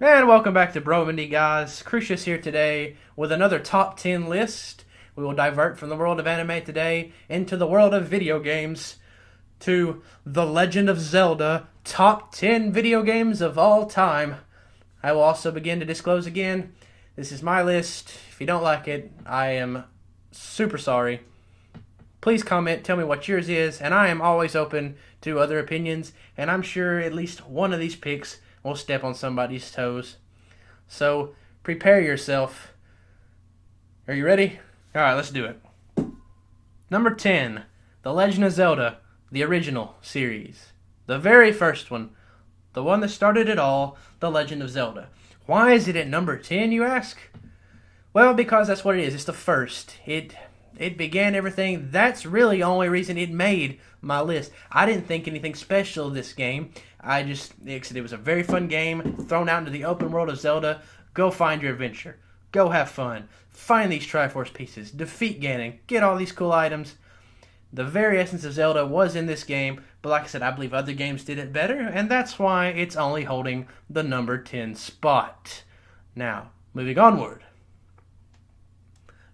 And welcome back to Bromandy, guys. Cruxis here today with another top 10 list. We will divert from the world of anime today into the world of video games to The Legend of Zelda top 10 video games of all time. I will also begin to disclose again, this is my list. If you don't like it, I am super sorry. Please comment, tell me what yours is, and I am always open to other opinions, and I'm sure at least one of these picks will step on somebody's toes. So, prepare yourself. Are you ready? Alright, let's do it. Number 10, The Legend of Zelda, the original series. The very first one. The one that started it all, The Legend of Zelda. Why is it at number 10, you ask? Well, because that's what it is. It's the first. It began everything. That's really the only reason it made my list. I didn't think anything special of this game. It was a very fun game, thrown out into the open world of Zelda. Go find your adventure. Go have fun. Find these Triforce pieces. Defeat Ganon. Get all these cool items. The very essence of Zelda was in this game, but like I said, I believe other games did it better, and that's why it's only holding the number 10 spot. Now, moving onward.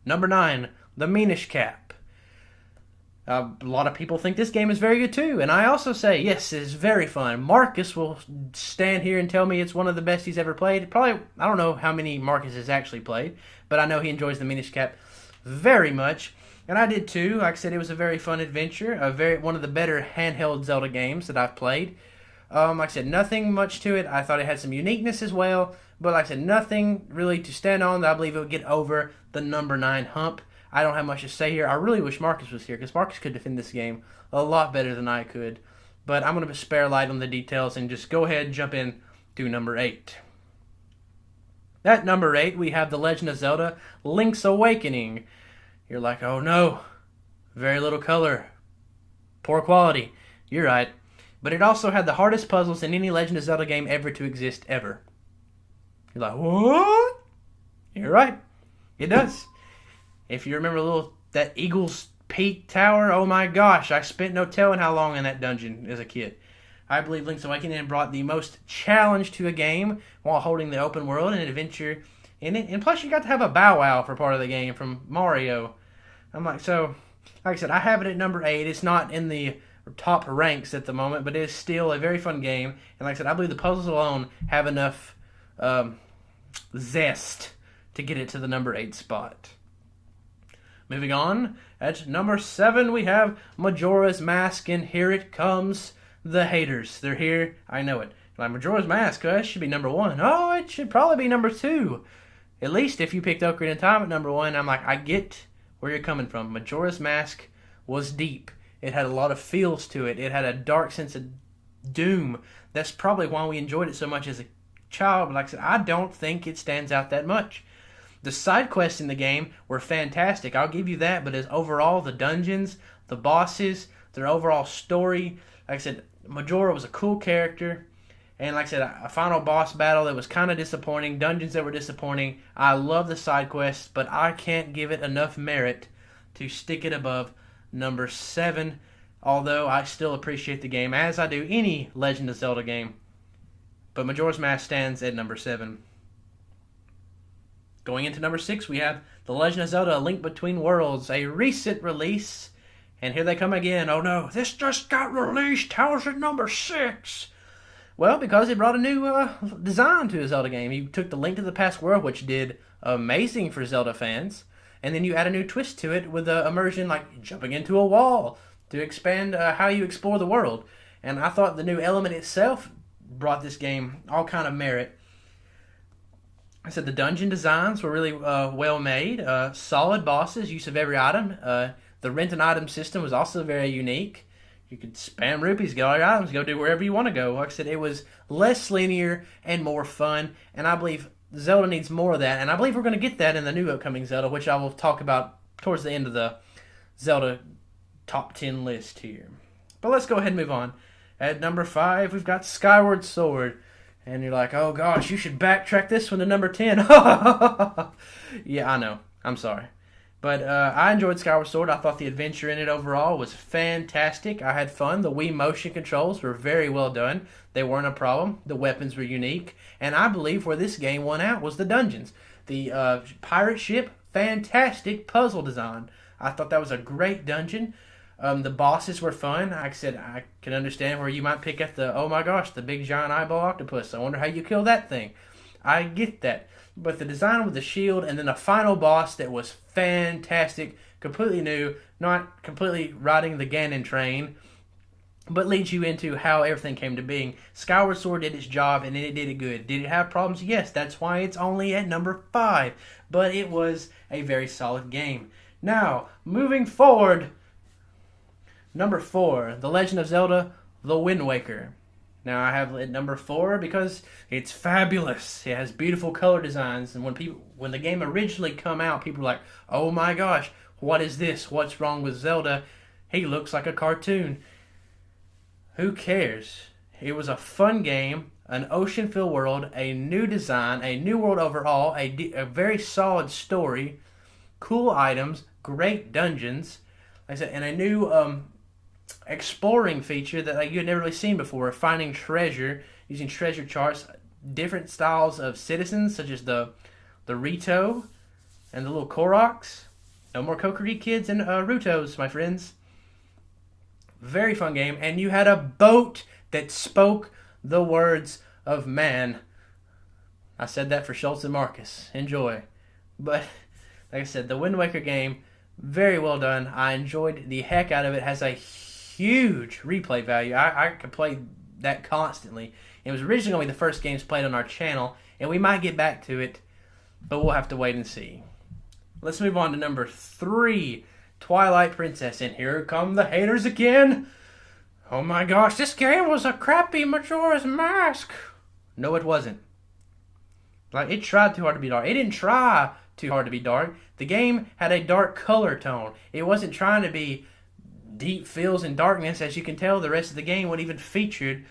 Number 9, The Meanest Cap. A lot of people think this game is very good too, and I also say, yes, it's very fun. Marcus will stand here and tell me it's one of the best he's ever played. Probably, I don't know how many Marcus has actually played, but I know he enjoys the Meanest Cap very much, and I did too. Like I said, it was a very fun adventure, one of the better handheld Zelda games that I've played. Like I said, nothing much to it. I thought it had some uniqueness as well, but like I said, nothing really to stand on that I believe it would get over the number 9 hump. I don't have much to say here. I really wish Marcus was here, because Marcus could defend this game a lot better than I could. But I'm going to spare light on the details and just go ahead and jump in to number 8. At number 8, we have The Legend of Zelda Link's Awakening. You're like, oh no, very little color, poor quality. You're right. But it also had the hardest puzzles in any Legend of Zelda game ever to exist ever. You're like, what? You're right. It does. If you remember that Eagle's Peak Tower, oh my gosh, I spent no telling how long in that dungeon as a kid. I believe Link's Awakening brought the most challenge to a game while holding the open world and adventure in it. And plus you got to have a Bow Wow for part of the game from Mario. Like I said, I have it at number 8. It's not in the top ranks at the moment, but it is still a very fun game. And like I said, I believe the puzzles alone have enough zest to get it to the number 8 spot. Moving on, at number 7 we have Majora's Mask, and here it comes, the haters. They're here, I know it. Like, Majora's Mask, it should be number 1. Oh, it should probably be number 2. At least if you picked Ocarina of Time at number 1, I'm like, I get where you're coming from. Majora's Mask was deep. It had a lot of feels to it. It had a dark sense of doom. That's probably why we enjoyed it so much as a child, but like I said, I don't think it stands out that much. The side quests in the game were fantastic, I'll give you that, but as overall, the dungeons, the bosses, their overall story, like I said, Majora was a cool character, and like I said, a final boss battle that was kind of disappointing, dungeons that were disappointing. I love the side quests, but I can't give it enough merit to stick it above number 7, although I still appreciate the game, as I do any Legend of Zelda game. But Majora's Mask stands at number 7. Going into number 6, we have The Legend of Zelda: A Link Between Worlds, a recent release. And here they come again. Oh no, this just got released. How is it number 6? Well, because it brought a new design to a Zelda game. You took the Link to the Past world, which did amazing for Zelda fans. And then you add a new twist to it with immersion, like jumping into a wall to expand how you explore the world. And I thought the new element itself brought this game all kind of merit. I said the dungeon designs were really well made, solid bosses, use of every item. The rent an item system was also very unique. You could spam rupees, get all your items, go do wherever you want to go. Like I said, it was less linear and more fun, and I believe Zelda needs more of that, and I believe we're going to get that in the new upcoming Zelda, which I will talk about towards the end of the Zelda top 10 list here. But let's go ahead and move on. At number 5, we've got Skyward Sword. And you're like, oh gosh, you should backtrack this one to number 10. Yeah, I know. I'm sorry. But I enjoyed Skyward Sword. I thought the adventure in it overall was fantastic. I had fun. The Wii motion controls were very well done. They weren't a problem. The weapons were unique. And I believe where this game won out was the dungeons. The pirate ship, fantastic puzzle design. I thought that was a great dungeon. The bosses were fun. Like I said, I can understand where you might pick up the, oh my gosh, the big giant eyeball octopus. I wonder how you kill that thing. I get that. But the design with the shield and then a final boss that was fantastic, completely new, not completely riding the Ganon train, but leads you into how everything came to being. Skyward Sword did its job and it did it good. Did it have problems? Yes, that's why it's only at number 5. But it was a very solid game. Now, moving forward, number 4, The Legend of Zelda, The Windwaker. Now I have it at number 4 because it's fabulous. It has beautiful color designs, and when the game originally come out, people were like, "Oh my gosh, what is this? What's wrong with Zelda? He looks like a cartoon." Who cares? It was a fun game, an ocean-filled world, a new design, a new world overall, a very solid story, cool items, great dungeons, like I said, and a new exploring feature that you had never really seen before, finding treasure, using treasure charts, different styles of citizens, such as the Rito and the little Koroks. No more Kokiri kids and Rutos, my friends. Very fun game, and you had a boat that spoke the words of man. I said that for Schultz and Marcus. Enjoy. But, like I said, the Wind Waker game, very well done. I enjoyed the heck out of it. It has a huge replay value. I could play that constantly. It was originally going to be the first games played on our channel, and we might get back to it, but we'll have to wait and see. Let's move on to number 3, Twilight Princess, and here come the haters again. Oh my gosh, this game was a crappy Majoras Mask. No, it wasn't. Like, it tried too hard to be dark. It didn't try too hard to be dark. The game had a dark color tone. It wasn't trying to be deep feels and darkness. As you can tell, the rest of the game wasn't even featured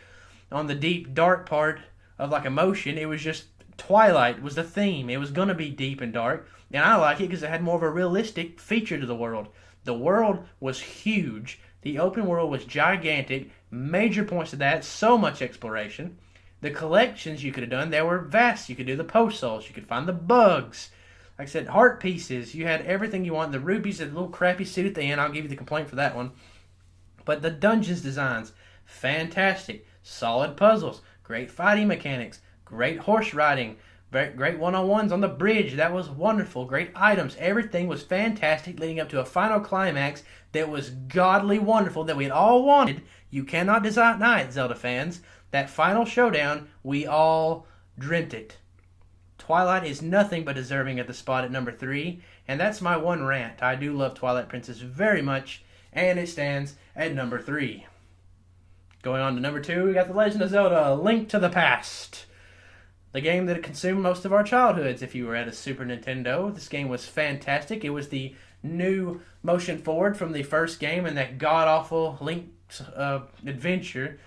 on the deep dark part of like emotion. It was just Twilight was the theme. It was going to be deep and dark, and I like it because it had more of a realistic feature to the world. The world was huge. The open world was gigantic. Major points of that, so much exploration. The collections you could have done, they were vast. You could do the post souls. You could find the bugs. Like I said, heart pieces. You had everything you want. The rubies, the little crappy suit at the end. I'll give you the complaint for that one. But the dungeons designs, fantastic. Solid puzzles. Great fighting mechanics. Great horse riding. Great one-on-ones on the bridge. That was wonderful. Great items. Everything was fantastic, leading up to a final climax that was godly wonderful, that we had all wanted. You cannot deny it, Zelda fans. That final showdown, we all dreamt it. Twilight is nothing but deserving at the spot at number 3, and that's my one rant. I do love Twilight Princess very much, and it stands at number 3. Going on to number 2, we got The Legend of Zelda, Link to the Past. The game that consumed most of our childhoods if you were at a Super Nintendo. This game was fantastic. It was the new motion forward from the first game and that god-awful Link's adventure.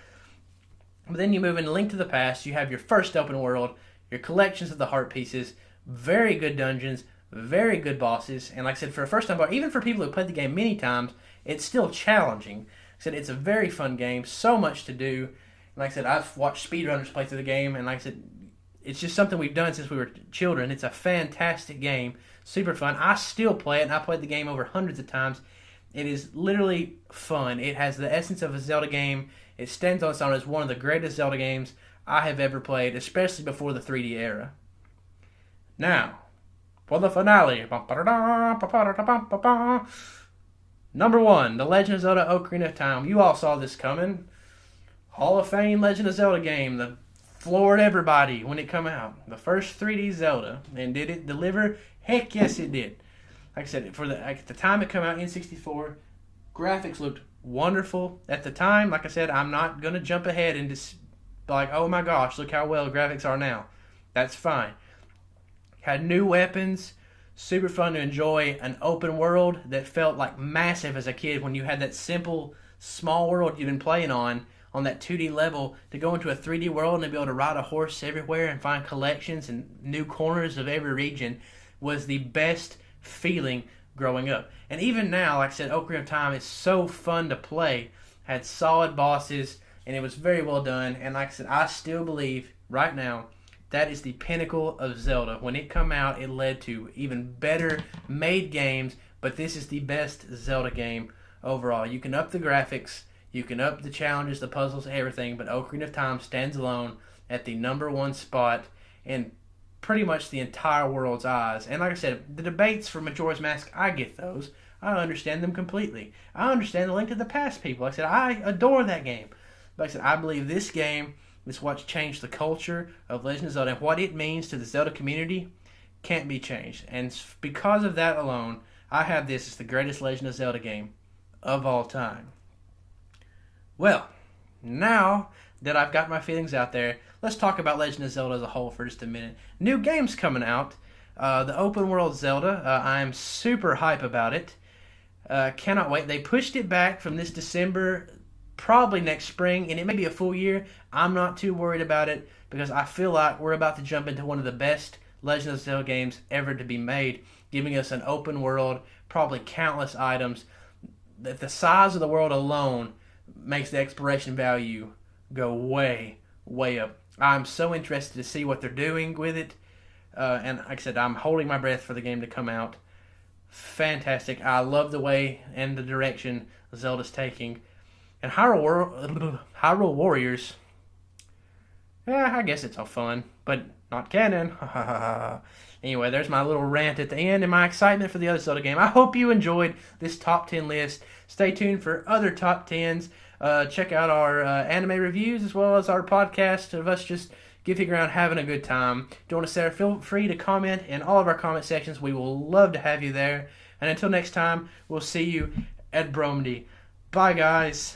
But then you move into Link to the Past. You have your first open world, your collections of the heart pieces, very good dungeons, very good bosses, and like I said, for a first-time player, even for people who played the game many times, it's still challenging. Like I said, it's a very fun game, so much to do. And like I said, I've watched speedrunners play through the game, and like I said, it's just something we've done since we were children. It's a fantastic game, super fun. I still play it, and I played the game over hundreds of times. It is literally fun. It has the essence of a Zelda game. It stands on its own as one of the greatest Zelda games I have ever played, especially before the 3D era. Now, for the finale. Number 1, The Legend of Zelda Ocarina of Time. You all saw this coming. Hall of Fame Legend of Zelda game that floored everybody when it come out. The first 3D Zelda. And did it deliver? Heck yes it did. Like I said, at the time it came out in N64, graphics looked wonderful. At the time, like I said, I'm not going to jump ahead and just like, oh my gosh, look how well the graphics are now. That's fine. Had new weapons, super fun to enjoy, an open world that felt like massive as a kid when you had that simple, small world you've been playing on that 2D level, to go into a 3D world and be able to ride a horse everywhere and find collections and new corners of every region was the best feeling growing up. And even now, like I said, Ocarina of Time is so fun to play. Had solid bosses, and it was very well done. And like I said, I still believe right now that is the pinnacle of Zelda. When it came out, it led to even better made games, but this is the best Zelda game overall. You can up the graphics, you can up the challenges, the puzzles, everything, but Ocarina of Time stands alone at the #1 spot in pretty much the entire world's eyes. And like I said, the debates for Majora's Mask, I get those. I understand them completely. I understand the Link to the Past people. Like I said, I adore that game. But like I said, I believe this game is what's changed the culture of Legend of Zelda, and what it means to the Zelda community can't be changed. And because of that alone, I have this as the greatest Legend of Zelda game of all time. Well, now that I've got my feelings out there, let's talk about Legend of Zelda as a whole for just a minute. New game's coming out. The open world Zelda. I'm super hype about it. Cannot wait. They pushed it back from this December, probably next spring, and it may be a full year. I'm not too worried about it because I feel like we're about to jump into one of the best Legend of Zelda games ever to be made, giving us an open world, probably countless items. The size of the world alone makes the exploration value go way, way up. I'm so interested to see what they're doing with it. And like I said, I'm holding my breath for the game to come out. Fantastic. I love the way and the direction Zelda's taking. And Hyrule Warriors, yeah, I guess it's all fun, but not canon. Anyway, there's my little rant at the end and my excitement for the other Zelda game. I hope you enjoyed this top 10 list. Stay tuned for other top 10s. Check out our anime reviews as well as our podcast of us just goofing around having a good time. Don't want to say, feel free to comment in all of our comment sections. We will love to have you there. And until next time, we'll see you at Bromandy. Bye, guys.